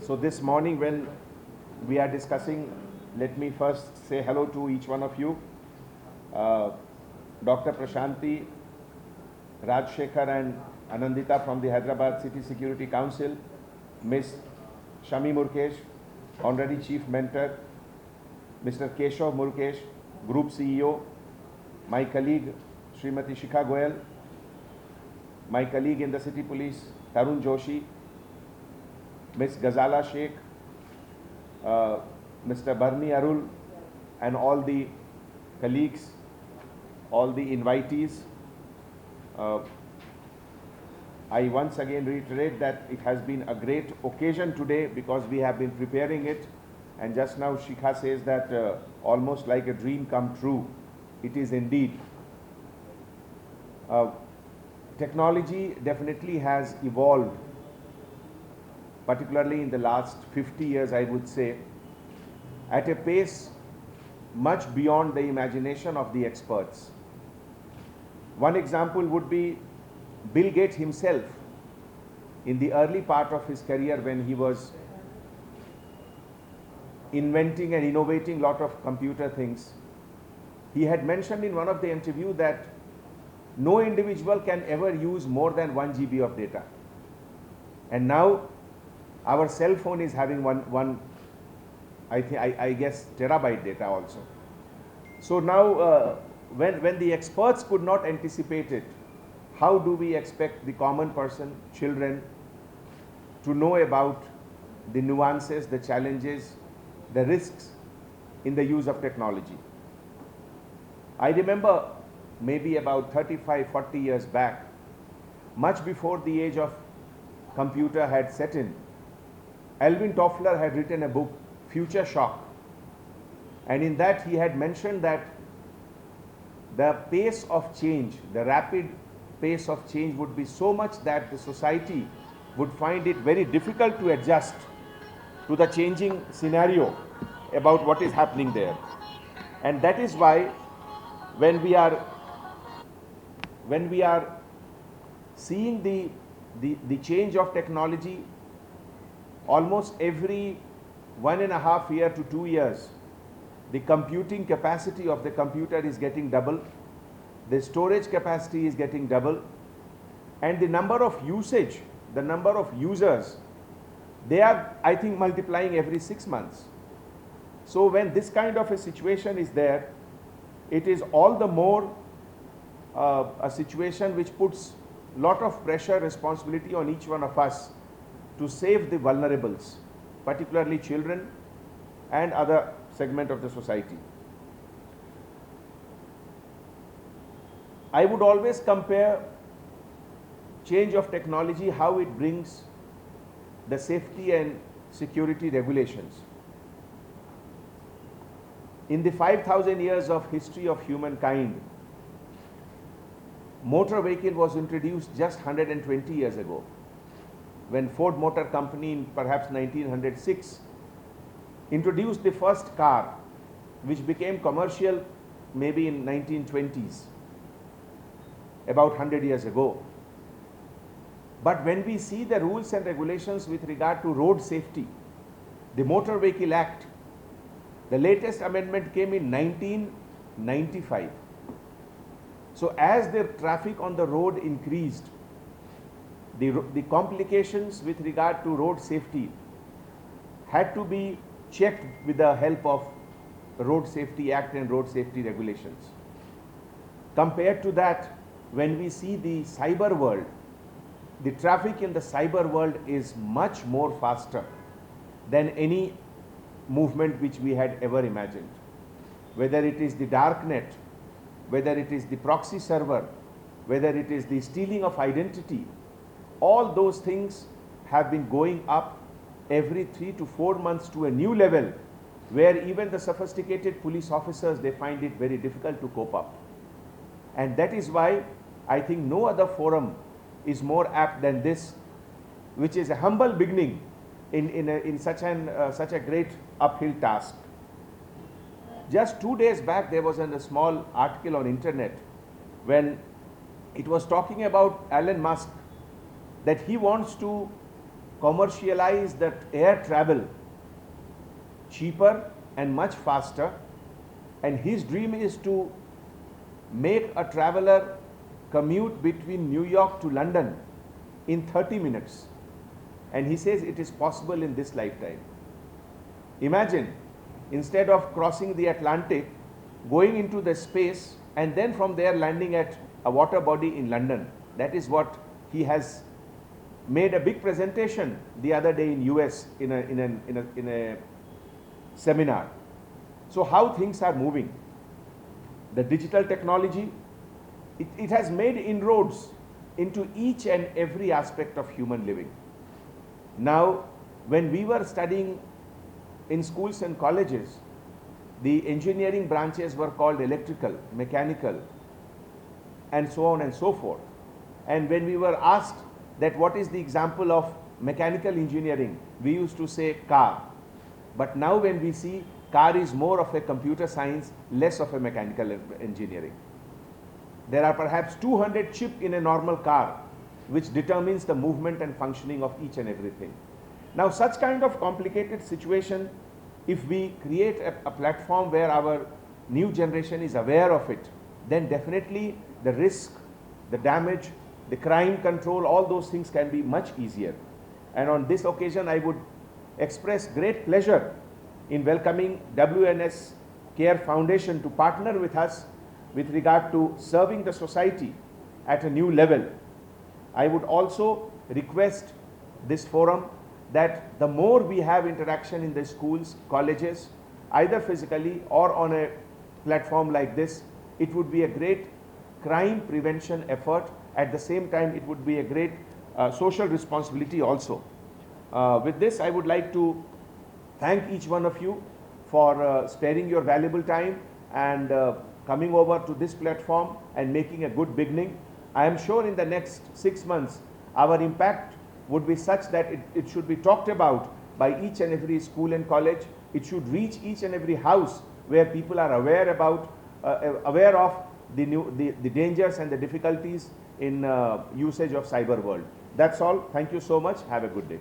So this morning when we are discussing, let me first say hello to each one of you. Dr. Prashanti, Rajshekhar and Anandita from the Hyderabad City Security Council, Ms. Shami Murkesh, Honorary Chief Mentor, Mr. Keshav Murkesh, Group CEO, my colleague Srimati Shikha Goyal, my colleague in the City Police, Tarun Joshi, Ms. Ghazala Sheikh, Mr. Barni Arul, and all the colleagues, all the invitees. I once again reiterate that it has been a great occasion today because we have been preparing it, and just now Shikha says that almost like a dream come true. It is indeed. Technology definitely has evolved, particularly in the last 50 years, I would say, at a pace much beyond the imagination of the experts. One example would be Bill Gates himself. In the early part of his career, when he was inventing and innovating a lot of computer things, he had mentioned in one of the interviews that no individual can ever use more than 1 GB of data. And now our cell phone is having I guess terabyte data also. So now when the experts could not anticipate it, how do we expect the common person, children, to know about the nuances, the challenges, the risks in the use of technology? I remember maybe about 35, 40 years back, much before the age of computer had set in, Alvin Toffler had written a book, Future Shock. And in that he had mentioned that the pace of change, the rapid pace of change would be so much that the society would find it very difficult to adjust to the changing scenario about what is happening there. And that is why when we are seeing the change of technology, almost every 1.5 years to 2 years, the computing capacity of the computer is getting double, the storage capacity is getting double, and the number of usage, the number of users, they are, I think, multiplying every 6 months. So when this kind of a situation is there, it is all the more a situation which puts a lot of pressure, responsibility on each one of us to save the vulnerables, particularly children and other segment of the society. I would always compare change of technology, how it brings the safety and security regulations. In the 5,000 years of history of humankind, motor vehicle was introduced just 120 years ago, when Ford Motor Company in perhaps 1906 introduced the first car, which became commercial maybe in 1920s, about 100 years ago. But when we see the rules and regulations with regard to road safety, the Motor Vehicle Act, the latest amendment came in 1995. So as the traffic on the road increased, the complications with regard to road safety had to be checked with the help of Road Safety Act and Road Safety Regulations. Compared to that, when we see the cyber world, the traffic in the cyber world is much more faster than any movement which we had ever imagined. Whether it is the dark net, whether it is the proxy server, whether it is the stealing of identity, all those things have been going up every 3 to 4 months to a new level where even the sophisticated police officers, they find it very difficult to cope up. And that is why I think no other forum is more apt than this, which is a humble beginning in such a great uphill task. Just 2 days back, there was a small article on internet when it was talking about Elon Musk, that he wants to commercialize that air travel cheaper and much faster, and his dream is to make a traveler commute between New York to London in 30 minutes, and he says it is possible in this lifetime. Imagine, instead of crossing the Atlantic, going into the space and then from there landing at a water body in London. That is what he has made a big presentation the other day in US in a seminar. So how things are moving. The digital technology, it has made inroads into each and every aspect of human living. Now, when we were studying in schools and colleges, the engineering branches were called electrical, mechanical, and so on and so forth. And when we were asked that what is the example of mechanical engineering, we used to say car. But now when we see, car is more of a computer science, less of a mechanical engineering. There are perhaps 200 chips in a normal car which determines the movement and functioning of each and everything. Now such kind of complicated situation, if we create a platform where our new generation is aware of it, then definitely the risk, the damage, the crime control, all those things can be much easier. And on this occasion, I would express great pleasure in welcoming WNS Care Foundation to partner with us with regard to serving the society at a new level. I would also request this forum that the more we have interaction in the schools, colleges, either physically or on a platform like this, it would be a great crime prevention effort. At the same time, it would be a great social responsibility also. With this, I would like to thank each one of you for sparing your valuable time and coming over to this platform and making a good beginning. I am sure in the next 6 months, our impact would be such that it should be talked about by each and every school and college. It should reach each and every house where people are aware about, aware of the dangers and the difficulties in usage of cyber world. That's all. Thank you so much. Have a good day.